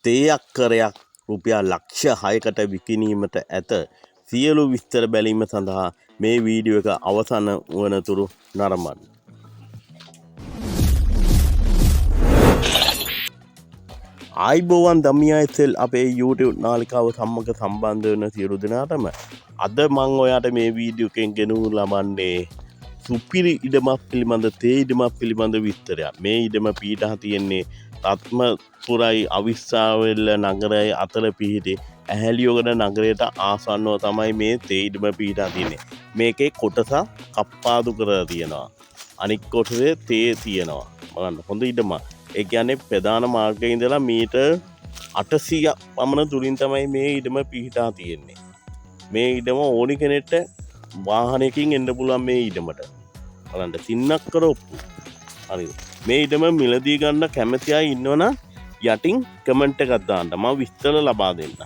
තේ අක්කරයක් රුපියල් ලක්ෂ 6කට විකිණීමට ඇත. සියලු විස්තර බැලීම සඳහා මේ වීඩියෝ එක අවසන් වනතුරු නරඹන්න. ආයිබෝවන් දමියයිසෙල් අපේ YouTube නාලිකාව සම්මග සම්බන්ධ වෙන සියලු දෙනාටම අද මම ඔයාලට මේ වීඩියෝ එකෙන් ගෙනු ලබන්නේ සුපිරි ඉඩමක් පිළිබඳ තේ ඉඩමක් පිළිබඳ විස්තරයක්. මේ ඉඩම පීඩා තියෙන්නේ රත්නපුරයි අවිස්සාවේල්ල නගරයයි අතර පිහිටි ඇහැලියගොඩ නගරයට ආසන්නව තමයි මේ තේ ඉඩම පීඩා තියෙන්නේ. මේකේ කොටස කප්පාදු කරලා තියෙනවා. අනික් කොටසේ තේ තියෙනවා. බලන්න හොඳ ඉඩමක්. ඒ කියන්නේ ප්‍රධාන මාර්ගයේ ඉඳලා මීටර් 800ක් පමණ දුරින් තමයි මේ ඉඩම පිහිටා තියෙන්නේ. මේ ඉඩම ඕනි කෙනෙක්ට වාහනයකින් එන්න පුළුවන් මේ ඉඩමට. බලන්න සින්නක් කරොප්පු. හරිද? මේ ඉඩම මිලදී ගන්න කැමති අය ඉන්නවනම් යටින් කමෙන්ට් එකක් දාන්න. මම විස්තර ලබා දෙන්නම්.